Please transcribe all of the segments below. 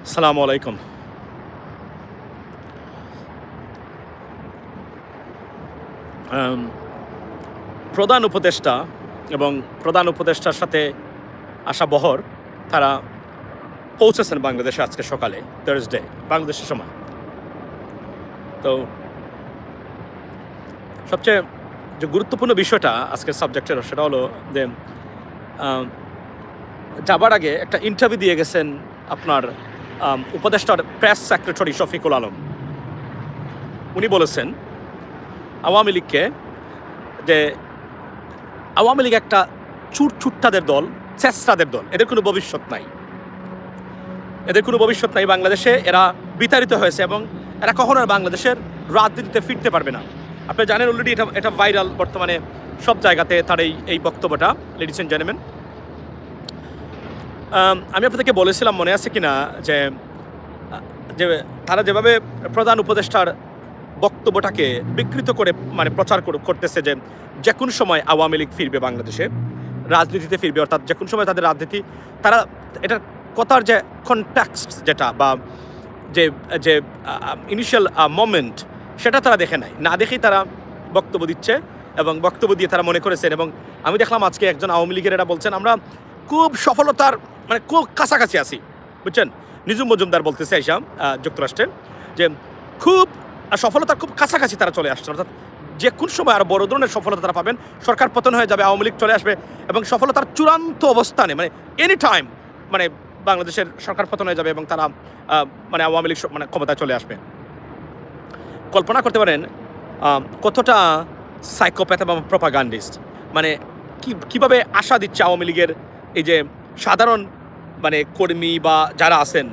আসসালামু আলাইকুম। আম প্রধান উপদেষ্টা এবং প্রধান উপদেষ্টার সাথে আসা বহর তারা পৌঁছেছেন বাংলাদেশে আজকে সকালে থার্সডে বাংলাদেশের সময়। তো সবচেয়ে যে গুরুত্বপূর্ণ বিষয়টা আজকের সাবজেক্টের সেটা হলো যে আম যাবার আগে একটা ইন্টারভিউ দিয়ে গেছেন আপনার উপদেষ্টার প্রেস সেক্রেটারি শফিকুল আলম। উনি বলেছেন আওয়ামী লীগকে যে আওয়ামী লীগ একটা চুরচুট্টাদের দল, চেষ্টাদের দল, এদের কোনো ভবিষ্যৎ নাই, এদের কোনো ভবিষ্যৎ নাই বাংলাদেশে। এরা বিতাড়িত হয়েছে এবং এরা কখনো আর বাংলাদেশের রাজনীতিতে ফিরতে পারবে না। আপনি জানেন অলরেডি এটা ভাইরাল বর্তমানে সব জায়গাতে তার এই বক্তব্যটা। লেডিস এন্ড জেন্টলম্যান, আমি আপনাদেরকে বলেছিলাম মনে আছে কিনা যে যে তারা যেভাবে প্রধান উপদেষ্টার বক্তব্যটাকে বিকৃত করে মানে প্রচার করতেছে যে যে কোনো সময় আওয়ামী লীগ ফিরবে বাংলাদেশে, রাজনীতিতে ফিরবে, অর্থাৎ যে কোনো সময় তাদের রাজনীতি, তারা এটার কথার যে কনটেক্সট যেটা বা যে যে ইনিশিয়াল মোমেন্ট সেটা তারা দেখে নাই, না দেখেই তারা বক্তব্য দিচ্ছে এবং বক্তব্য দিয়ে তারা মনে করেছেন। এবং আমি দেখলাম আজকে একজন আওয়ামী লীগের এটা বলছেন আমরা খুব সফলতার মানে খুব কাছাকাছি আছি, বুঝছেন। নিজুম মজুমদার বলতেছে এইসব যুক্তরাষ্ট্রে যে খুব সফলতার খুব কাছাকাছি তারা চলে আসছে, অর্থাৎ যে কোন সময় আরও বড় ধরনের সফলতা তারা পাবেন, সরকার পতন হয়ে যাবে, আওয়ামী লীগ চলে আসবে এবং সফলতার চূড়ান্ত অবস্থানে মানে এনি টাইম মানে বাংলাদেশের সরকার পতন হয়ে যাবে এবং তারা মানে আওয়ামী লীগ মানে ক্ষমতায় চলে আসবে। কল্পনা করতে পারেন কতটা সাইকোপ্যাথ এবং প্রপাগান্ডিস্ট, মানে কীভাবে আশা দিচ্ছে আওয়ামী লীগের এই যে সাধারণ মানে কর্মী বা যারা আছেন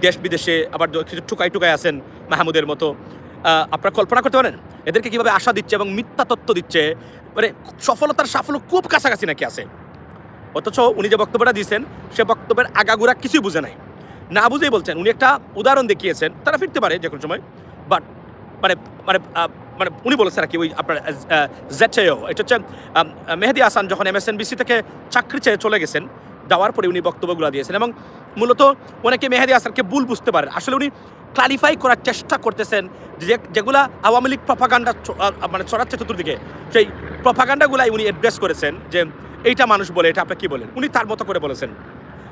দেশ বিদেশে, আবার কিছু টুকাই আছেন মাহমুদের মতো। আপনারা কল্পনা করতে পারেন এদেরকে কীভাবে আশা দিচ্ছে এবং মিথ্যা তত্ত্ব দিচ্ছে, মানে সফলতার সাফল্য খুব কাছাকাছি নাকি আছে। অথচ উনি যে বক্তব্যটা দিয়েছেন সে বক্তব্যের আগাগোড়া কিছুই বুঝে নাই, না বুঝেই বলছেন। উনি একটা উদাহরণ দেখিয়েছেন তারা ফিরতে পারে যে কোনো সময়, বাট মানে মানে মানে উনি বলেছেন আর কি ওই আপনার জেটেও, এটা হচ্ছে মেহেদী হাসান যখন MSNBC থেকে চাকরি চেয়ে চলে গেছেন, যাওয়ার পরে উনি বক্তব্যগুলো দিয়েছেন এবং মূলত অনেকে মেহেদী হাসানকে ভুল বুঝতে পারেন। আসলে উনি ক্লারিফাই করার চেষ্টা করতেছেন যেগুলা আওয়ামী লীগ প্রপাগান্ডা মানে ছড়াচ্ছে চতুর্দিকে, সেই প্রপাগান্ডাগুলাই উনি অ্যাড্রেস করেছেন যে এইটা মানুষ বলে, এটা আপনি কী বলেন। উনি তার মতো করে বলেছেন।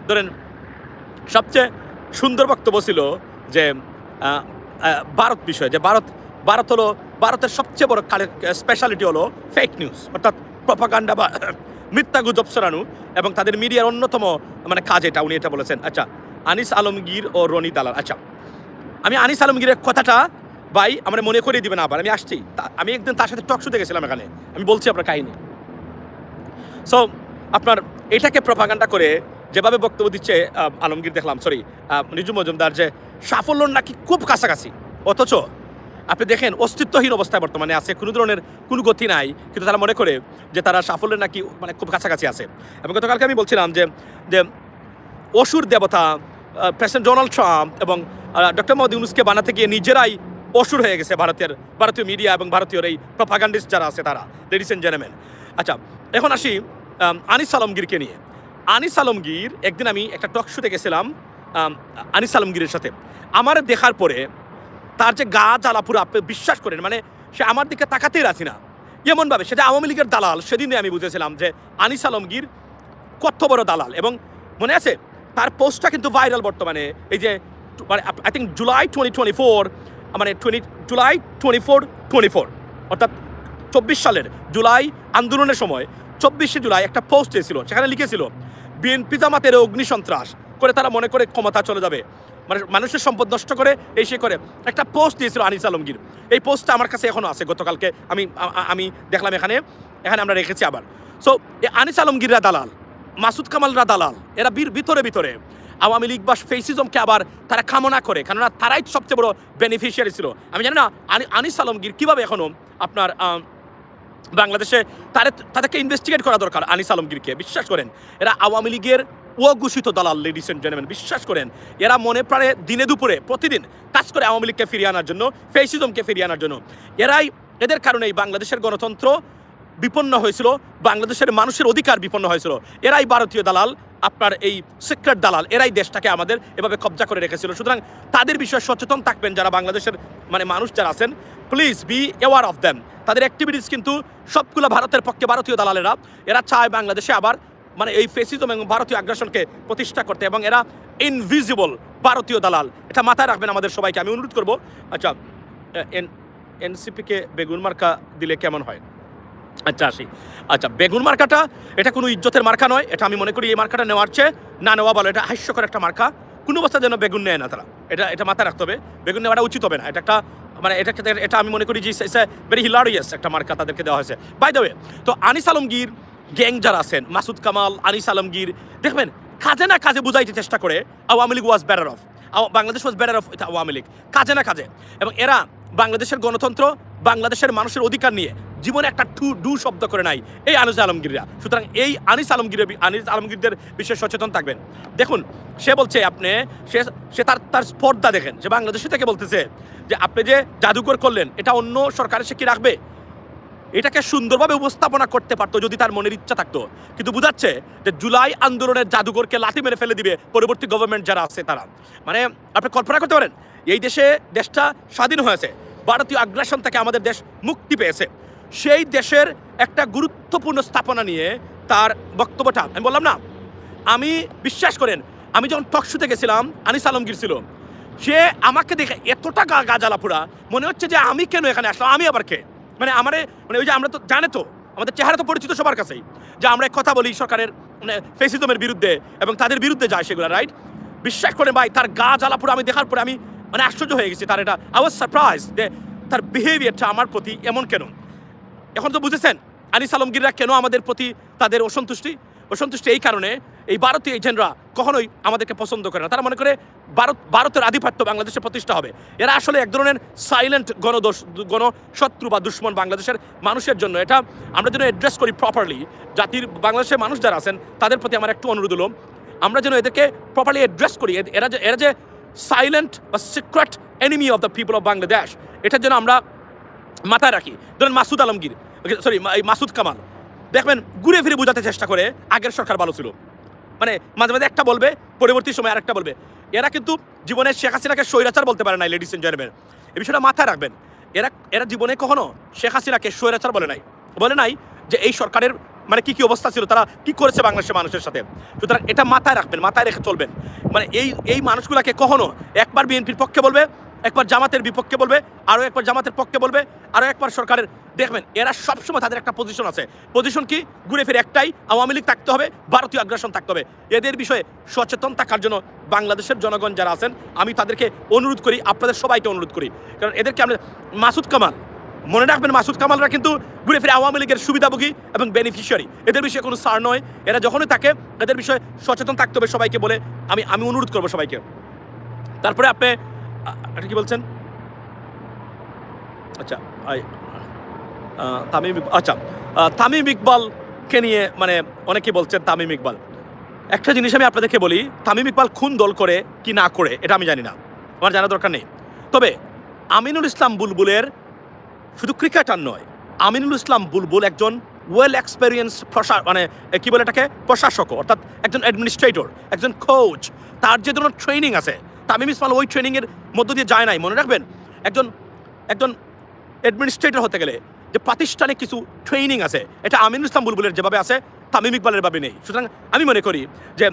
ধরেন সবচেয়ে সুন্দর বক্তব্য ছিল যে ভারত বিষয়ে, যে ভারত হলো ভারতের সবচেয়ে বড় স্পেশালিটি হলো ফেক নিউজ, অর্থাৎ প্রপাগান্ডা বা মিথ্যা গুজব ছড়ানো, এবং তাদের মিডিয়ার অন্যতম মানে কাজ এটা, উনি এটা বলেছেন। আচ্ছা, আনিস আলমগীর ও রনি দালাল। আচ্ছা, আমি আনিস আলমগীরের কথাটা ভাই আমার মনে করিয়ে দিবেন আবার, আমি আসছি, আমি একদিন তার সাথে টক শুতে গেছিলাম এখানে, আমি বলছি আপনার কাহিনী। সো আপনার এটাকে প্রপাগান্ডা করে যেভাবে বক্তব্য দিচ্ছে আলমগীর, দেখলাম সরি নিজুম মজুমদার, যে সাফল্য নাকি খুব কাছাকাছি, অথচ আপনি দেখেন অস্তিত্বহীন অবস্থায় বর্তমানে আছে, কোনো ধরনের কোনো গতি নাই, কিন্তু তারা মনে করে যে তারা সাফল্যের নাকি মানে খুব কাছাকাছি আছে। এবং গতকালকে আমি বলছিলাম যে যে অসুর দেবতা প্রেসিডেন্ট ডোনাল্ড ট্রাম্প এবং ডক্টর মোহাম্মদ ইউনূসকে বানাতে গিয়ে নিজেরাই অসুর হয়ে গেছে ভারতীয় মিডিয়া এবং ভারতীয় এই প্রপাগান্ডিস্ট যারা আছে তারা। লেডিস এন্ড জেন্টলম্যান, আচ্ছা এখন আসি আনিস আলমগীরকে নিয়ে। আনিস আলমগীর, একদিন আমি একটা টক শোতে গেছিলাম আনিস আলমগীরের সাথে, আমার দেখার পরে তার যে গা জ্বালা পুরো, আপনি বিশ্বাস করেন মানে সে আমার দিকে তাকাতেই রাখি না এমনভাবে, সেটা আওয়ামী লীগের দালাল। সেদিনে আমি বুঝেছিলাম যে আনিস আলমগীর কত বড় দালাল। এবং মনে আছে তার পোস্টটা কিন্তু ভাইরাল বর্তমানে, এই যে মানে আই থিঙ্ক জুলাই 2024 মানে জুলাই 24 অর্থাৎ 24 সালের জুলাই আন্দোলনের সময় 24শে জুলাই একটা পোস্ট এসেছিল, সেখানে লিখেছিল বিএনপি জামাতের অগ্নিসন্ত্রাস করে তারা মনে করে ক্ষমতা চলে যাবে, মানে মানুষের সম্পদ নষ্ট করে এই সে করে একটা পোস্ট দিয়েছিল আনিস আলমগীর। এই পোস্টটা আমার কাছে এখনও আছে, গতকালকে আমি দেখলাম এখানে আমরা রেখেছি আবার। সো এই আনিস আলমগীররা দালাল, মাসুদ কামালরা দালাল, এরা ভিতরে আওয়ামী লীগ বা ফেসিজমকে আবার তারা কামনা করে, কেননা তারাই সবচেয়ে বড় বেনিফিশিয়ারি ছিল। আমি জানি না আনিস আলমগীর কীভাবে এখনও আপনার বাংলাদেশে তাদেরকে ইনভেস্টিগেট করা দরকার আনিস আলমগীরকে। বিশ্বাস করেন এরা আওয়ামী লীগের অঘোষিত দালাল। লেডিস এন্ড জেন্টলম্যান, বিশ্বাস করেন এরা মনে প্রাণে দিনে দুপুরে প্রতিদিন কাজ করে আওয়ামী লীগকে ফিরিয়ে আনার জন্য, ফেসিজমকে ফিরিয়ে আনার জন্য। এদের কারণেই বাংলাদেশের গণতন্ত্র বিপন্ন হয়েছিল, বাংলাদেশের মানুষের অধিকার বিপন্ন হয়েছিল। এরাই ভারতীয় দালাল, আপনার এই সিক্রেট দালাল, এরাই দেশটাকে আমাদের এভাবে কবজা করে রেখেছিল। সুতরাং তাদের বিষয়ে সচেতন থাকবেন যারা বাংলাদেশের মানে মানুষ যারা আছেন, please be aware of them. তাদের অ্যাক্টিভিটিস কিন্তু সবগুলো ভারতের পক্ষে, ভারতীয় দালালেরা এরা চায় বাংলাদেশে আবার মানে এই ফেসিজম এবং ভারতীয় আগ্রাসনকে প্রতিষ্ঠা করতে, এবং এরা ইনভিজিবল ভারতীয় দালাল। এটা মাথায় রাখবেন আমাদের সবাইকে আমি অনুরোধ করবো। আচ্ছা, এনসিপিকে বেগুন মার্কা দিলে কেমন হয়? আচ্ছা আসি। আচ্ছা, বেগুন মার্কাটা এটা কোনো ইজ্জতের মার্কা নয়। এটা আমি মনে করি এই মার্কাটা নেওয়ার চেয়ে না নেওয়া ভালো। এটা হাস্যকর একটা মার্কা, কোনো অবস্থা যেন বেগুন নেয় না তারা। এটা মাথায় রাখতে হবে, বেগুন নেওয়াটা উচিত হবে না। এটা একটা মানে এটা আমি মনে করি যে ভেরি হিলারিয়াস একটা মার্কা তাদেরকে দেওয়া হয়েছে। বাই দ্য ওয়ে, তো আনিস আলমগীর গ্যাং যারা আছেন, মাসুদ কামাল, আনিস আলমগীর, দেখবেন কাজে না কাজে বুঝাইতে চেষ্টা করে Awami League was better of, Bangladesh was better of with Awami League, কাজে না কাজে। এবং এরা বাংলাদেশের গণতন্ত্র, বাংলাদেশের মানুষের অধিকার নিয়ে জীবনে একটা ডু শব্দ করে নাই এই আনিস আলমগীররা। সুতরাং এই আনিস আলমগীরদের বিষয়ে সচেতন থাকবেন। দেখুন, সে বলছে আপনি সে তার স্পর্ধা দেখেন, যে বাংলাদেশে থেকে বলতেছে যে আপনি যে জাদুঘর করলেন এটা অন্য সরকারে সে কি রাখবে? এটাকে সুন্দরভাবে উপস্থাপনা করতে পারতো যদি তার মনের ইচ্ছা থাকতো, কিন্তু বুঝাচ্ছে যে জুলাই আন্দোলনের জাদুঘরকে লাঠি মেরে ফেলে দিবে পরবর্তী গভর্নমেন্ট যারা আছে তারা। মানে আপনি কল্পনা করতে পারেন, এই দেশটা স্বাধীন হয়েছে, ভারতীয় আগ্রাসন থেকে আমাদের দেশ মুক্তি পেয়েছে, সেই দেশের একটা গুরুত্বপূর্ণ স্থাপনা নিয়ে তার বক্তব্যটা আমি বললাম না। আমি বিশ্বাস করেন, আমি যখন টকশুতে গেছিলাম, আনিস আলমগীর ছিল, সে আমাকে দেখে এতটা গা জ্বালা পোড়া, মনে হচ্ছে যে আমি কেন এখানে আসলাম, আমি আবার কে? মানে ওই যে আমরা তো জানে তো, আমাদের চেহারা তো পরিচিত সবার কাছেই, যে আমরা কথা বলি সরকারের মানে ফেসিজমের বিরুদ্ধে এবং তাদের বিরুদ্ধে যায় সেগুলো, রাইট? বিশ্বাস করে ভাই, তার গা জ্বালা পোড়া আমি দেখার পরে আমি মানে আশ্চর্য হয়ে গেছি। তার এটা আই ওয়াজ সারপ্রাইজ যে তার বিহেভিয়ারটা আমার প্রতি এমন কেন। এখন তো বুঝেছেন আনিস আলমগীররা কেন আমাদের প্রতি তাদের অসন্তুষ্টি এই কারণে, এই ভারতীয় এজেন্টরা কখনোই আমাদেরকে পছন্দ করে না। তারা মনে করে ভারতের আধিপত্য বাংলাদেশে প্রতিষ্ঠা হবে। এরা আসলে এক ধরনের সাইলেন্ট গণশত্রু বা দুশ্মন বাংলাদেশের মানুষের জন্য। এটা আমরা যেন অ্যাড্রেস করি প্রপারলি, বাংলাদেশের মানুষ যারা আছেন তাদের প্রতি আমার একটু অনুরোধ হলো, আমরা যেন এদেরকে প্রপারলি অ্যাড্রেস করি। এরা যে সাইলেন্ট বা secret enemy of the people of Bangladesh, এটার জন্য আমরা মাথায় রাখি। ধরেন মাসুদ কামাল, দেখবেন ঘুরে ফিরে বোঝাতে চেষ্টা করে আগের সরকার ভালো ছিল, মানে মাঝে মাঝে একটা বলবে, পরবর্তী সময় আরেকটা বলবে। এরা কিন্তু জীবনে শেখ হাসিনাকে স্বৈরাচার বলতে পারে নাই, লেডিস এন্ড জেন্টলম্যান, এই বিষয়টা মাথায় রাখবেন। এরা জীবনে কখনো শেখ হাসিনাকে স্বৈরাচার বলে নাই যে এই সরকারের মানে কি অবস্থা ছিল, তারা কি করেছে বাংলাদেশের মানুষের সাথে। সুতরাং এটা মাথায় রাখবেন, মাথায় রেখে চলবেন। মানে এই মানুষগুলাকে কখনো একবার বিএনপির পক্ষে বলবে, একবার জামাতের বিপক্ষে বলবে, আরও একবার জামাতের পক্ষে বলবে, আরও একবার সরকারের। দেখবেন এরা সবসময় তাদের একটা পজিশন আছে। পজিশন কি? ঘুরে ফিরে একটাই, আওয়ামী লীগ থাকতে হবে, ভারতীয় আগ্রাসন থাকতে হবে। এদের বিষয়ে সচেতন থাকার জন্য বাংলাদেশের জনগণ যারা আছেন, আমি তাদেরকে অনুরোধ করি, আপনাদের সবাইকে অনুরোধ করি। কারণ এদেরকে আমরা মাসুদ কামাল, মনে রাখবেন মাসুদ কামালরা কিন্তু ঘুরে ফিরে আওয়ামী লীগের সুবিধাভোগী এবং বেনিফিশিয়ারি। এদের বিষয়ে কোনো সার নয়। এরা যখনই থাকে এদের বিষয়ে সচেতন থাকতে হবে সবাইকে বলে আমি অনুরোধ করবো সবাইকে। তারপরে আপনি এটা কি বলছেন? আচ্ছা, তামিম ইকবালকে নিয়ে মানে অনেকে বলছেন তামিম ইকবাল। একটা জিনিস আমি আপনাদেরকে বলি, তামিম ইকবাল কোন দল করে কি না করে এটা আমি জানি না, আমার জানা দরকার নেই। তবে আমিনুল ইসলাম বুলবুলের শুধু ক্রিকেটার নয়, আমিনুল ইসলাম বুলবুল একজন ওয়েল এক্সপেরিয়েন্স মানে কি বলে এটাকে, প্রশাসক, অর্থাৎ একজন অ্যাডমিনিস্ট্রেটর, একজন কোচ। তার যে ধরনের ট্রেনিং আছে, তামিম ইসমাল ওই ট্রেনিংয়ের মধ্য দিয়ে যায় নাই। মনে রাখবেন, একজন অ্যাডমিনিস্ট্রেটর হতে গেলে যে প্রাতিষ্ঠানিক কিছু ট্রেনিং আছে, এটা আমিনুল ইসলাম বুলবুলের যেভাবে আছে তামিম ইকবালের ভাবে নেই। সুতরাং আমি মনে করি যে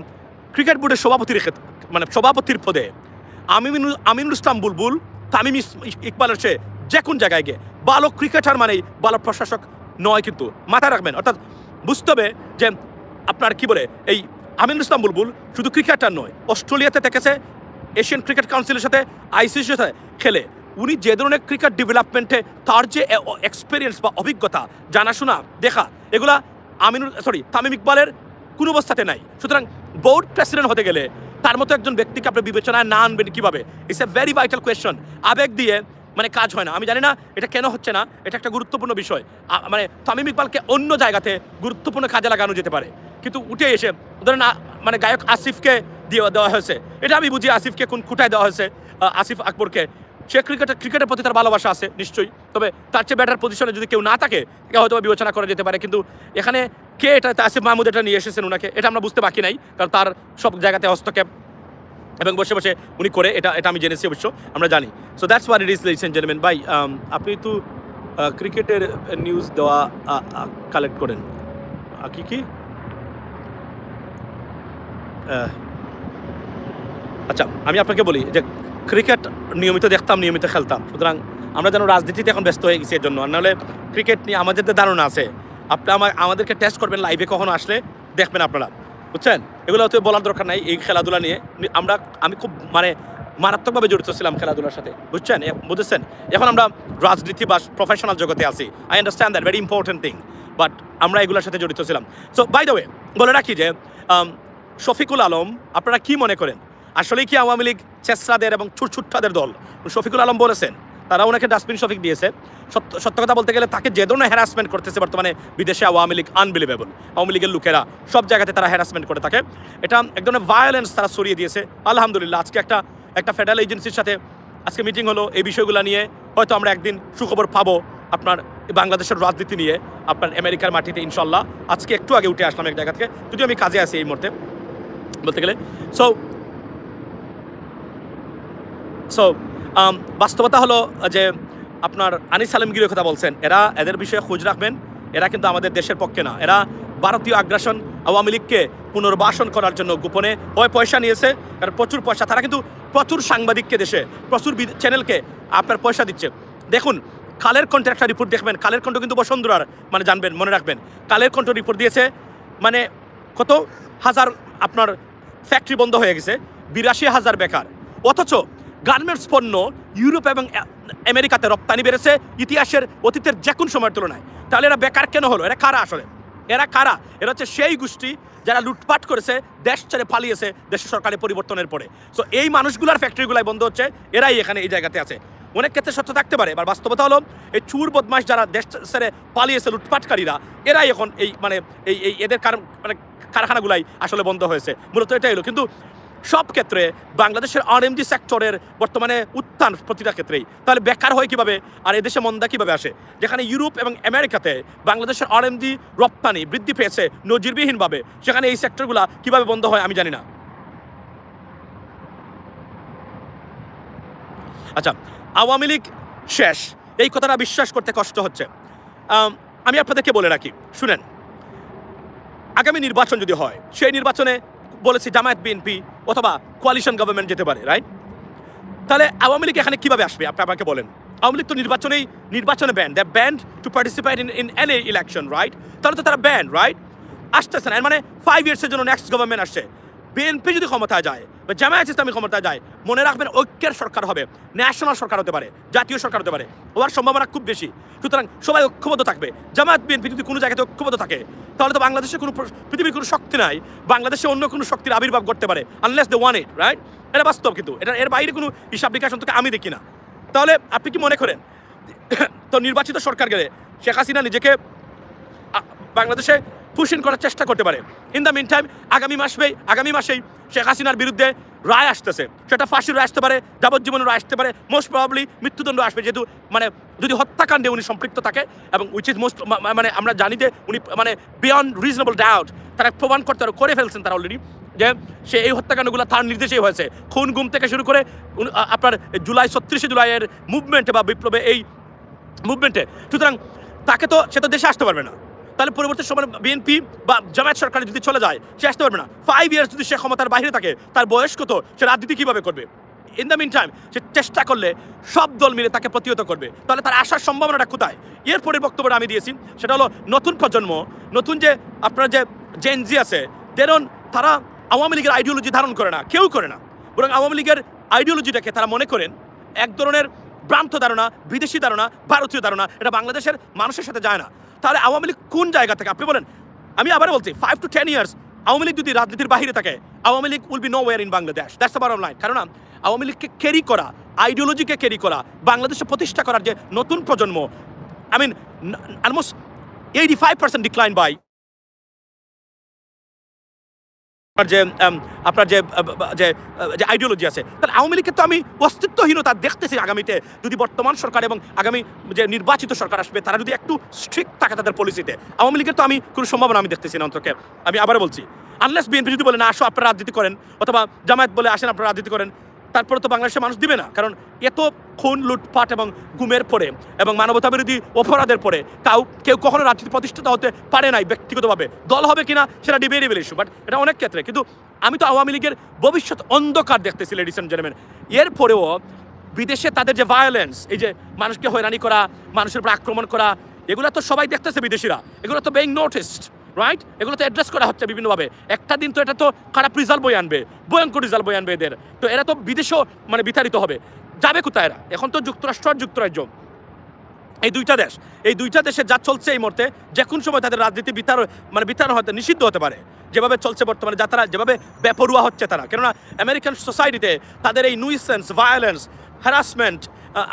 ক্রিকেট বোর্ডের সভাপতির পদে আমিনুল ইসলাম বুলবুল তামিম ইকবালের চেয়ে যে কোন জায়গায় গিয়ে ভালো ক্রিকেটার মানেই ভালো প্রশাসক নয়, কিন্তু মাথায় রাখবেন। অর্থাৎ বুঝতে হবে যে আপনার কি বলে, এই আমিনুল ইসলাম বুলবুল শুধু ক্রিকেটার নয়, অস্ট্রেলিয়াতে থেকেছে, এশিয়ান ক্রিকেট কাউন্সিলের সাথে, আইসিসির সাথে খেলে। উনি যে ধরনের ক্রিকেট ডেভেলপমেন্টে তার যে এক্সপিরিয়েন্স বা অভিজ্ঞতা, জানাশোনা, দেখা, এগুলা তামিম ইকবালের কোনো অবস্থাতে নাই। সুতরাং বোর্ড প্রেসিডেন্ট হতে গেলে তার মতো একজন ব্যক্তিকে আপনি বিবেচনায় না আনবেন কীভাবে? It's a very vital question. আবেগ দিয়ে মানে কাজ হয় না। আমি জানি না এটা কেন হচ্ছে না, এটা একটা গুরুত্বপূর্ণ বিষয়। মানে তামিম ইকবালকে অন্য জায়গাতে গুরুত্বপূর্ণ কাজে লাগানো যেতে পারে, কিন্তু উঠে এসে ধরেন মানে গায়ক আসিফকে দেওয়া হয়েছে, এটা আমি বুঝি আসিফকে কোন খুঁটায় দেওয়া হয়েছে, আসিফ আকবরকে। সে ক্রিকেটের প্রতি তার ভালোবাসা আছে নিশ্চয়ই, তবে তার চেয়ে ব্যাটার পজিশনে যদি কেউ না থাকে তাকে হয়তো বিবেচনা করা যেতে পারে। কিন্তু এখানে কে এটা আসিফ মাহমুদ এটা নিয়ে এসেছেন ওনাকে, এটা আমরা বুঝতে বাকি নাই, কারণ তার সব জায়গাতে হস্তক্ষেপ এবং বসে বসে উনি করে, এটা আমি জেনেছি অবশ্য, আমরা জানি। So that's what it is ladies and gentleman. ভাই আপনি তো ক্রিকেটের নিউজ দেওয়া কালেক্ট করেন কি আচ্ছা, আমি আপনাকে বলি যে ক্রিকেট নিয়মিত দেখতাম, নিয়মিত খেলতাম, সুতরাং আমরা যেন রাজনীতিতে এখন ব্যস্ত হয়ে গেছি এর জন্য। নাহলে ক্রিকেট নিয়ে আমাদের যে ধারণা আছে, আপনি আমাদেরকে টেস্ট করবেন লাইভে কখনো আসলে দেখবেন আপনারা, বুঝছেন? এগুলো তো বলার দরকার নাই। এই খেলাধুলা নিয়ে আমি খুব মারাত্মকভাবে জড়িত ছিলাম খেলাধুলার সাথে, বুঝেছেন? এখন আমরা রাজনীতি বা প্রফেশনাল জগতে আছি, I understand that, very important thing, but আমরা এগুলোর সাথে জড়িত ছিলাম। সো বাই দ্য ওয়ে বলে রাখি যে শফিকুল আলম, আপনারা কি মনে করেন আসলেই কি আওয়ামী লীগ চেসরাদের এবং ছুটছুট্টাদের দল? শফিকুল আলম বলেছেন তারা ওনাকে ডাস্টবিন শফিক দিয়েছে। সত্য কথা বলতে গেলে তাকে যে ধরনের হ্যারাসমেন্ট করতেছে বর্তমানে বিদেশে আওয়ামী লীগ, আনবিলিভেবল। আওয়ামী লীগের লোকেরা সব জায়গাতে তারা হ্যারাসমেন্ট করে থাকে, এটা এক ধরনের ভায়োলেন্স তারা সরিয়ে দিয়েছে। আলহামদুলিল্লাহ, আজকে একটা ফেডারেল এজেন্সির সাথে আজকে মিটিং হলো এই বিষয়গুলো নিয়ে, হয়তো আমরা একদিন সুখবর পাবো আপনার বাংলাদেশের রাজনীতি নিয়ে আপনার আমেরিকার মাটিতে ইনশাল্লাহ। আজকে একটু আগে উঠে আসলাম এক জায়গা থেকে, যদিও আমি কাজে আছি এই মুহূর্তে বলতে গেলে। সো বাস্তবতা হলো যে আপনার আনিস আলমগীরের কথা বলছেন, এদের বিষয়ে খোঁজ রাখবেন। এরা কিন্তু আমাদের দেশের পক্ষে না, এরা ভারতীয় আগ্রাসন আওয়ামী লীগকে পুনর্বাসন করার জন্য গোপনে পয়সা নিয়েছে, কারণ প্রচুর পয়সা। তারা কিন্তু প্রচুর সাংবাদিককে দেশে, প্রচুর চ্যানেলকে আপনার পয়সা দিচ্ছে। দেখুন কালের কণ্ঠ একটা রিপোর্ট দেখবেন, কালের কণ্ঠ কিন্তু বসুন্ধরার, মানে জানবেন, মনে রাখবেন, কালের কণ্ঠ রিপোর্ট দিয়েছে, মানে কত হাজার আপনার ফ্যাক্টরি বন্ধ হয়ে গেছে, ৮২,০০০ বেকার, অথচ গার্মেন্টস পণ্য ইউরোপ এবং আমেরিকাতে রপ্তানি বেড়েছে ইতিহাসের অতীতের যে কোন সময়ের তুলনায়। তাহলে এরা বেকার কেন হলো? এরা কারা আসলে? এরা হচ্ছে সেই গোষ্ঠী যারা লুটপাট করেছে, দেশ ছেড়ে পালিয়েছে দেশের সরকারের পরিবর্তনের পরে। সো এই মানুষগুলার ফ্যাক্টরিগুলাই বন্ধ হচ্ছে, এরাই এখানে এই জায়গাতে আছে। অনেক ক্ষেত্রে সত্য থাকতে পারে, এবার বাস্তবতা হলো এই চুর বদমাশ যারা দেশ ছেড়ে পালিয়েছে, লুটপাটকারীরা, এরাই এখন এই এদের কারখানাগুলাই আসলে বন্ধ হয়েছে, মূলত এটাই হলো। কিন্তু সব ক্ষেত্রে বাংলাদেশের আরএমজি সেক্টরের বর্তমানে উত্থান প্রতিটা ক্ষেত্রেই, তাহলে বেকার হয় কীভাবে আর এদেশে মন্দা কীভাবে আসে? যেখানে ইউরোপ এবং আমেরিকাতে বাংলাদেশের আরএমজি রপ্তানি বৃদ্ধি পেয়েছে নজিরবিহীনভাবে, সেখানে এই সেক্টরগুলো কীভাবে বন্ধ হয় আমি জানি না। আচ্ছা, আওয়ামী লীগ শেষ, এই কথাটা বিশ্বাস করতে কষ্ট হচ্ছে। আমি আপনাদেরকে বলে রাখি, শুনেন, আগামী নির্বাচন যদি হয়, সেই নির্বাচনে বলেছি জামায়াত বিএনপি অথবা কোয়ালিশন গভর্নমেন্ট যেতে পারে, রাইট? তাহলে আওয়ামী লীগ এখানে কিভাবে আসবে আপনি আমাকে বলেন? আওয়ামী লীগ তো নির্বাচনে ban, they banned to participate in any election, right? তাহলে তো তারা ব্যান, রাইট? আসতেছে না, মানে 5 ইয়ার্সের জন্য নেক্সট গভর্নমেন্ট আসছে। বিএনপি যদি ক্ষমতায় যায় বা জামায়াত ইসলামী ক্ষমতায় যায়, মনে রাখবেন ঐক্যের সরকার হবে, ন্যাশনাল সরকার হতে পারে, জাতীয় সরকার হতে পারে, হওয়ার সম্ভাবনা খুব বেশি। সুতরাং সবাই ঐক্যবদ্ধ থাকবে। জামায়াত বিএনপি যদি কোনো জায়গাতে ঐক্যবদ্ধ থাকে, তাহলে তো বাংলাদেশে পৃথিবীর কোনো শক্তি নাই বাংলাদেশে অন্য কোনো শক্তির আবির্ভাব করতে পারে, আনলেস দে ওয়ান ইট, রাইট? এটা বাস্তব, কিন্তু এর বাইরে কোনো হিসাব নিকাশ অন্তত আমি দেখি না। তাহলে আপনি কি মনে করেন তো নির্বাচিত সরকার গেলে শেখ হাসিনা নিজেকে বাংলাদেশে পুশ ইন করার চেষ্টা করতে পারে? ইন দ্য মিন টাইম আগামী মাসেই শেখ হাসিনার বিরুদ্ধে রায় আসতেছে, সেটা ফাঁসির রায় আসতে পারে, যাবজ্জীবনের রায় আসতে পারে, মোস্ট প্রবাবলি মৃত্যুদণ্ড আসবে, যেহেতু মানে যদি হত্যাকাণ্ডে উনি সম্পৃক্ত থাকে, এবং উইচ ইজ মোস্ট মানে আমরা জানি যে উনি মানে বিয়ন্ড রিজনেবল ডাউট তারা প্রমাণ করে ফেলছেন তারা অলরেডি, যে সে এই হত্যাকাণ্ডগুলো তার নির্দেশেই হয়েছে, খুন গুম থেকে শুরু করে আপনার 36 জুলাইয়ের মুভমেন্টে বা বিপ্লবে এই মুভমেন্টে। সুতরাং সে তো দেশে আসতে পারবে না। তাহলে পরবর্তী সময় বিএনপি বা জামায়াত সরকার যদি চলে যায়, সে আসতে পারবে না। 5 ইয়ার্স যদি সে ক্ষমতার বাইরে থাকে, তার বয়স কত? সে রাজনীতি কীভাবে করবে? ইন দ্য মিন টাইম সে চেষ্টা করলে সব দল মিলে তাকে প্রতিহত করবে। তাহলে তার আসার সম্ভাবনাটা কোথায়? এরপরের বক্তব্যটা আমি দিয়েছি, সেটা হলো নতুন প্রজন্ম, নতুন যে আপনার যে জেনজি আছে, তারা আওয়ামী লীগের আইডিওলজি ধারণ করে না, কেউ করে না, বরং আওয়ামী লীগের আইডিওলজিটাকে তারা মনে করেন এক ধরনের ভ্রান্ত ধারণা, বিদেশি ধারণা, ভারতীয় ধারণা, এটা বাংলাদেশের মানুষের সাথে যায় না। তাহলে আওয়ামী লীগ কোন জায়গা থেকে আপনি বলেন? আমি আবার বলছি 5 to 10 ইয়ার্স আওয়ামী লীগ যদি রাজনীতির বাহিরে থাকে, Awami League will be nowhere in Bangladesh. That's the bottom line. কারণ আওয়ামী লীগকে ক্যারি করা, আইডিওলজিকে ক্যারি করা, বাংলাদেশে প্রতিষ্ঠা করার যে নতুন প্রজন্ম, I mean almost 85% decline by আপনার যে আইডিওলজি আছে, তাহলে আওয়ামী লীগকে তো আমি অস্তিত্বহীনতা দেখতেছি আগামীতে। যদি বর্তমান সরকার এবং আগামী যে নির্বাচিত সরকার আসবে তারা যদি একটু স্ট্রিক্ট থাকে তাদের পলিসিতে, আওয়ামী লীগের তো আমি কোনো সম্ভাবনা আমি দেখতেছি না অন্তকে। আমি আবার বলছি, আনলেস বিএনপি যদি বলে না আসো আপনারা রাজনীতি করেন, অথবা জামায়াত বলে আসেন আপনারা রাজনীতি করেন, তারপরে তো বাংলাদেশের মানুষ দিবে না। কারণ এত খুন, লুটপাট এবং গুমের পরে এবং মানবতাবিরোধী অপরাধের পরে কেউ কখনো রাজনীতি প্রতিষ্ঠিত হতে পারে নাই ব্যক্তিগতভাবে। দল হবে কিনা সেটা ডিবেটেবল ইস্যু, বাট এটা অনেক ক্ষেত্রে। কিন্তু আমি তো আওয়ামী লীগের ভবিষ্যৎ অন্ধকার দেখতেছি, লেডিস এন্ড জেন্টলম্যান। এরপরেও বিদেশে তাদের যে ভায়োলেন্স, এই যে মানুষকে হয়রানি করা, মানুষের উপর আক্রমণ করা, এগুলো তো সবাই দেখতেছে বিদেশিরা, এগুলো তো বেইং নোটিসড, রাইট? এগুলো তো অ্যাড্রেস করা হচ্ছে বিভিন্নভাবে। একটা দিন তো এটা তো খারাপ রেজাল্ট বয়ে আনবে, ভয়ঙ্কর রেজাল্ট বয়ে আনবে এদের। তো এরা তো বিদেশেও মানে বিতাড়িত হবে। যাবে কোথায় এরা? এখন তো যুক্তরাষ্ট্র আর যুক্তরাজ্য, এই দুইটা দেশে যা চলছে এই মুহূর্তে, যে কোন সময় তাদের রাজনীতি বিতাড়ন হতে নিষিদ্ধ হতে পারে, যেভাবে চলছে বর্তমানে, যারা যেভাবে বেপরুয়া হচ্ছে তারা। কেননা আমেরিকান সোসাইটিতে তাদের এই নুইসেন্স, ভায়োলেন্স, হ্যারাসমেন্ট,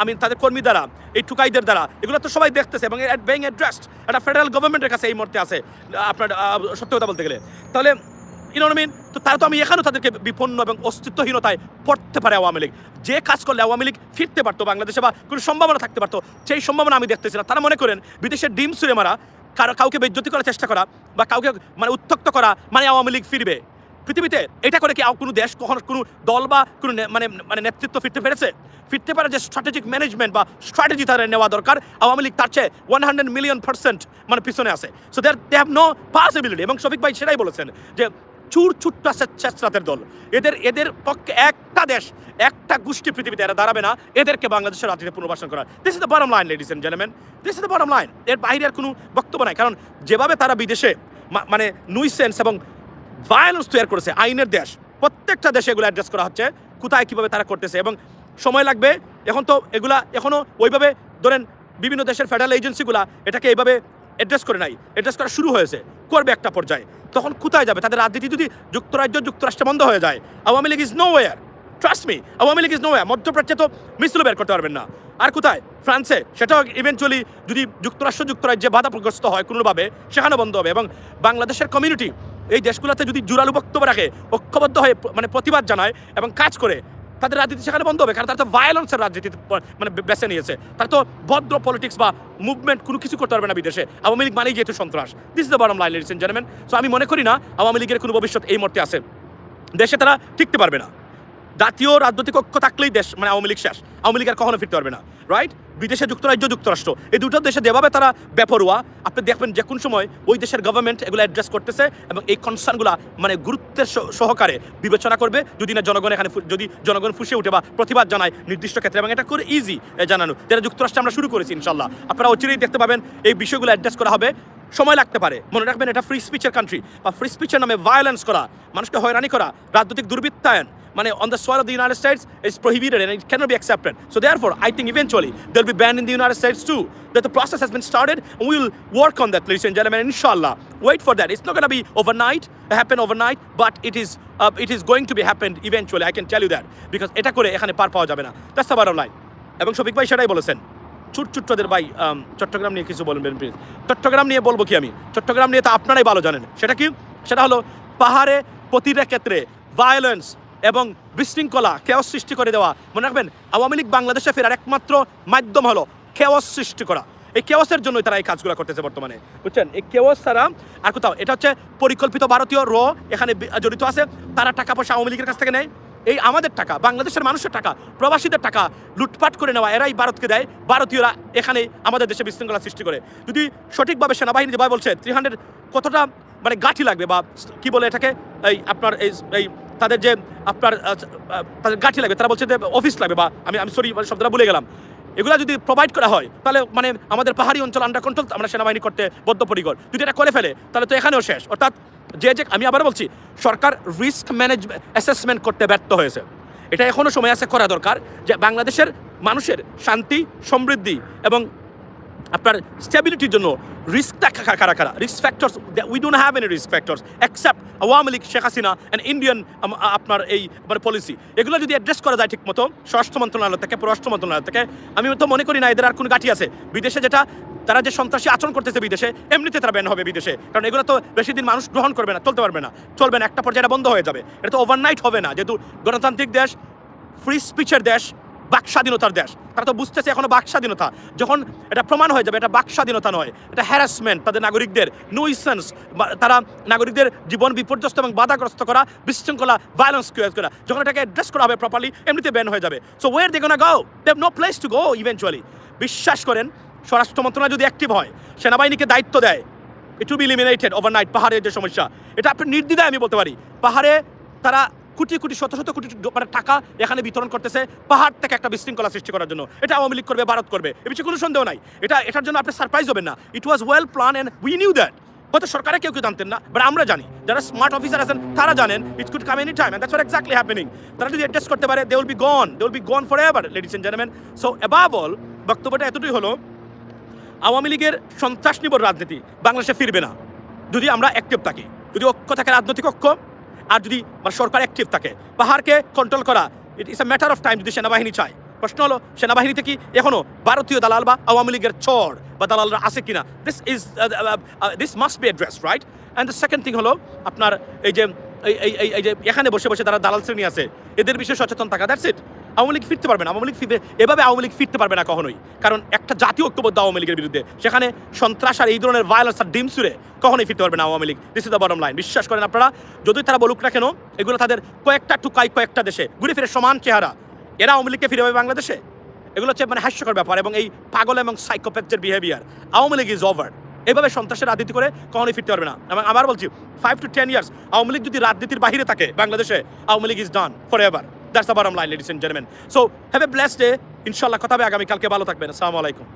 আমি তাদের কর্মী দ্বারা, এই টুকাইদের দ্বারা, এগুলো তো সবাই দেখতেছে এবং বেইং অ্যাড্রেসড একটা ফেডারেল গভর্নমেন্টের কাছে এই মুহূর্তে আছে। আপনার সত্যি কথা বলতে গেলে তাহলে মিন তো তারা তো আমি এখানেও তাদেরকে বিপন্ন এবং অস্তিত্বহীনতায় পড়তে পারে আওয়ামী লীগ। যে কাজ করলে আওয়ামী লীগ ফিরতে পারতো বাংলাদেশে বা কোনো সম্ভাবনা থাকতে পারতো, সেই সম্ভাবনা আমি দেখতেছি না। তারা মনে করেন বিদেশের ডিম ছুঁড়ে মারা, কাউকে বেজ্জতি করার চেষ্টা করা বা কাউকে মানে উত্ত্যক্ত করা মানে আওয়ামী লীগ ফিরবে। পৃথিবীতে এটা করে কি কোনো দেশ কখনো কোনো দল বা কোনো মানে নেতৃত্ব ফিরতে পারে যে স্ট্র্যাটেজিক ম্যানেজমেন্ট বা স্ট্র্যাটেজি তাদের নেওয়া দরকার। আওয়ামী লীগ তার চেয়ে 100 মিলিয়ন% মানে পিছনে আছে। So they have no possibility. এবং শফিক ভাই সেটাই বলেছেন যে চুরচুট্টা স্বেচ্ছাচারের দল, এদের পক্ষে একটা দেশ, একটা গোষ্ঠী পৃথিবীতে এরা দাঁড়াবে না এদেরকে বাংলাদেশের রাজনীতিতে পুনর্বাসন করার। This is the bottom line, ladies and gentleman, this is the bottom line. এর বাইরে আর কোনো বক্তব্য নাই। কারণ যেভাবে তারা বিদেশে মানে নুইসেন্স এবং ভায়োলেন্স তৈরি করেছে, আইনের দেশ, প্রত্যেকটা দেশে এগুলো অ্যাড্রেস করা হচ্ছে কোথায় কীভাবে তারা করতেছে, এবং সময় লাগবে। এখন তো এগুলা এখনও ওইভাবে ধরেন বিভিন্ন দেশের ফেডারেল এজেন্সিগুলা এটাকে এইভাবে অ্যাড্রেস করা শুরু হয়েছে, করবে একটা পর্যায়ে। তখন কোথায় যাবে তাদের রাজনীতি যদি যুক্তরাষ্ট্রে বন্ধ হয়ে যায়? Awami League is nowhere, trust me, Awami League is nowhere. মধ্যপ্রাচ্যে তো মিছিল বের করতে পারবেন না। আর কোথায়? ফ্রান্সে, সেটাও ইভেনচুয়ালি যদি যুক্তরাজ্যে বাধাগ্রস্ত হয় কোনোভাবে, সেখানে বন্ধ হবে। এবং বাংলাদেশের কমিউনিটি এই দেশগুলোতে যদি জোরালো বক্তব্য রাখে, ঐক্যবদ্ধ হয়ে মানে প্রতিবাদ জানায় এবং কাজ করে, তাদের রাজনীতি সেখানে বন্ধ হবে। কারণ তারা তো ভায়োলেন্সের রাজনীতি মানে বেছে নিয়েছে। তারা তো ভদ্র পলিটিক্স বা মুভমেন্ট কোনো কিছু করতে পারবে না বিদেশে। আওয়ামী লীগ মানেই যেহেতু সন্ত্রাস। This is the bottom line, ladies and gentleman. So আমি মনে করি না আওয়ামী লীগের কোনো ভবিষ্যৎ এই মুহূর্তে আছে। দেশে তারা টিকতে পারবে না। জাতীয় রাজনৈতিক ঐক্য থাকলেই দেশ মানে আওয়ামী লীগ শেষ। আওয়ামী লীগ আর কখনো ফিরতে পারবে না, রাইট? বিদেশে যুক্তরাষ্ট্র, এই দুটো দেশে যেভাবে তারা বেপরোয়া, আপনি দেখবেন যে কোন সময় ওই দেশের গভর্নমেন্ট এগুলো অ্যাড্রেস করতেছে এবং এই কনসার্নগুলো মানে গুরুত্বের সহকারে বিবেচনা করবে, যদি না জনগণ ফুসে উঠে বা প্রতিবাদ জানায় নির্দিষ্ট ক্ষেত্রে। এবং এটা করে ইজি জানানো, যেটা যুক্তরাষ্ট্রে আমরা শুরু করেছি। ইনশাল্লাহ আপনারা অচিরেই দেখতে পাবেন এই বিষয়গুলো অ্যাড্রেস করা হবে। সময় লাগতে পারে। মনে রাখবেন এটা ফ্রি স্পিচের কান্ট্রি, বা ফ্রি স্পিচের নামে ভায়োলেন্স করা, মানুষকে হয়রানি করা, রাজনৈতিক দুর্বৃত্তায়ন মানে on the soil of the United States is prohibited and it cannot be accepted. So therefore, I think eventually they'll be banned in the United States too. That the process has been started and we will work on that, ladies and gentlemen, inshallah. Wait for that. It's not going to be happen overnight, but it is going to be happened eventually. I can tell you that, because এটা করে এখানে পার পাওয়া যাবে না। That's the bottom line. এবং শফিক ভাই সেটাই বলেছেন। চুট্টদের ভাই চট্টগ্রাম নিয়ে কিছু বলবেন প্লিজ। চট্টগ্রাম নিয়ে বলবো কি আমি? চট্টগ্রাম নিয়ে তো আপনারাই ভালো জানেন। সেটা কি? সেটা হলো পাহাড়ে প্রতিটা ক্ষেত্রে ভায়োলেন্স এবং বিশৃঙ্খলা, কেওস সৃষ্টি করে দেওয়া। মনে রাখবেন আওয়ামী লীগ বাংলাদেশে ফেরার একমাত্র মাধ্যম হলো কেওস সৃষ্টি করা। এই কেওসের জন্যই তারা এই কাজগুলো করতেছে বর্তমানে, বুঝছেন? এই কেওস ছাড়া আর কোথাও। এটা হচ্ছে পরিকল্পিত ভারতীয় এখানে জড়িত আছে। তারা টাকা পয়সা আওয়ামী লীগের কাছ থেকে নেয়, এই আমাদের টাকা, বাংলাদেশের মানুষের টাকা, প্রবাসীদের টাকা লুটপাট করে নেওয়া এরাই ভারতকে দেয়। ভারতীয়রা এখানে আমাদের দেশে বিশৃঙ্খলা সৃষ্টি করে। যদি সঠিকভাবে সেনাবাহিনী যেভাবে বলছে 300 কতটা মানে গাঠি লাগবে বা কি বলে এটাকে, এই আপনার এই তাদের যে আপনার তাদের গাঠি লাগবে, তারা বলছে যে অফিস লাগবে, বা আমি সরি শব্দটা ভুলে গেলাম। এগুলো যদি প্রোভাইড করা হয় তাহলে মানে আমাদের পাহাড়ি অঞ্চল আন্ডার কন্ট্রোল আমরা সেনাবাহিনী করতে বদ্ধপরিকর। যদি এটা করে ফেলে তাহলে তো এখানেও শেষ। অর্থাৎ আমি আবার বলছি, সরকার রিস্ক ম্যানেজমেন্ট অ্যাসেসমেন্ট করতে ব্যর্থ হয়েছে। এটা এখনও সময় আছে করা দরকার, যে বাংলাদেশের মানুষের শান্তি, সমৃদ্ধি এবং আপনার স্টেবিলিটির জন্য রিস্কটা কারা risk factors. We don't have any risk factors except Awami League, Sheikh Hasina and Indian আপনার এই মানে পলিসি। এগুলো যদি অ্যাড্রেস করা যায় ঠিক মতো স্বরাষ্ট্র মন্ত্রণালয় থেকে, পররাষ্ট্র মন্ত্রণালয় থেকে, আমি তো মনে করি না এদের আর কোনো গাঠি আছে। বিদেশে যেটা তারা যে সন্ত্রাসী আচরণ করতেছে বিদেশে, এমনিতে তারা ব্যান হবে বিদেশে, কারণ এগুলো তো বেশি দিন মানুষ গ্রহণ করবে না, চলতে পারবে না, চলবে না, একটা পর্যায়ে এটা বন্ধ হয়ে যাবে। এটা তো ওভারনাইট হবে না, যেহেতু গণতান্ত্রিক দেশ, ফ্রি স্পিচের দেশ, বাক স্বাধীনতার দেশ। তারা তো বুঝতেছে এখনো বাক স্বাধীনতা, যখন এটা প্রমাণ হয়ে যাবে এটা বাক স্বাধীনতা নয়, এটা হ্যারাসমেন্ট, তাদের নাগরিকদের নুইসেন্স, তারা নাগরিকদের জীবন বিপর্যস্ত এবং বাধাগ্রস্ত করা, বিশৃঙ্খলা, ভায়োলেন্স ক্রিয়েট করা, যখন এটাকে অ্যাড্রেস করা হবে প্রপারলি, এমনিতে ব্যান হয়ে যাবে। So where they gonna go? They have no place to go eventually. বিশ্বাস করেন, স্বরাষ্ট্র মন্ত্রণালয় যদি অ্যাক্টিভ হয়, সেনাবাহিনীকে দায়িত্ব দেয়, it will be eliminated overnight. পাহাড়ের যে সমস্যা, এটা আপনি নির্দ্বিধায় আমি বলতে পারি, পাহাড়ে তারা কোটি কোটি শত শত কোটি মানে টাকা এখানে বিতরণ করতেছে পাহাড় থেকে একটা বিশৃঙ্খলা সৃষ্টি করার জন্য। এটা আওয়ামী লীগ করবে, ভারত করবে, এ বিষয়ে কোনো সন্দেহ নাই। এটার জন্য আপনি সারপ্রাইজ হবেন না। It was well plan and we knew that. হয়তো সরকারে কেউ জানতেন না, বাট আমরা জানি, যারা স্মার্ট অফিসার আছেন তারা জানেন it could come any time, and that's what exactly happening. তারা যদি অ্যাডজাস্ট করতে পারে, they will be gone forever, ladies and gentleman. So above all, বক্তব্যটা এতটুকুই হলো, আওয়ামী লীগের সন্ত্রাস নির্ভর রাজনীতি বাংলাদেশে ফিরবে না যদি আমরা অ্যাক্টিভ থাকি, যদি ঐক্য থাকে, রাজনৈতিক ঐক্য, আর যদি সরকার অ্যাক্টিভ থাকে। পাহাড়কে কন্ট্রোল করা ইট ইস এ ম্যাটার অফ টাইম যদি সেনাবাহিনী চায়। প্রশ্ন হলো, সেনাবাহিনীতে কি এখনো ভারতীয় দালাল বা আওয়ামী লীগের চর বা দালালরা আছে কিনা? This must be addressed, right? And the second thing হলো, আপনার এই যে এখানে বসে বসে যারা দালাল শ্রেণী আছে, এদের বিষয়ে সচেতন থাকা, দ্যাটস ইট। আওয়ামী লীগ ফিরতে পারবে না, আওয়ামী লীগ ফিরবে এভাবে, আওয়ামী লীগ ফিরতে পারবে না কখনোই, কারণ একটা জাতীয় ঐক্যবদ্ধ আওয়ামী লীগের বিরুদ্ধে, সেখানে সন্ত্রাস আর এই ধরনের ভায়োলেন্স আর ডিম সুরে কখনোই ফিরতে পারবে না Awami League. This is the bottom line. বিশ্বাস করেন আপনারা, যদি তারা বলুক না কেন, এগুলো তাদের কয়েকটা দেশে ঘুরে ফিরে সমান চেহারা, এরা আওয়ামী লীগকে ফিরে পাবে বাংলাদেশে? এগুলো হচ্ছে মানে হাস্যকর ব্যাপার। এবং এই পাগল এবং সাইকোপ্যাথের behaviour, Awami League is over. এভাবে সন্ত্রাসের রাজনীতি করে কখনোই ফিরতে পারবে না। এবং আবার বলছি, 5 to 10 years আওয়ামী লীগ যদি রাজনীতির বাহিরে থাকে বাংলাদেশে, Awami League is done forever. That's the bottom line, ladies and gentleman. So have a blessed day. ইনশাআল্লাহ কথা হবে আগামীকালকে। ভালো থাকবেন। আসসালামু আলাইকুম।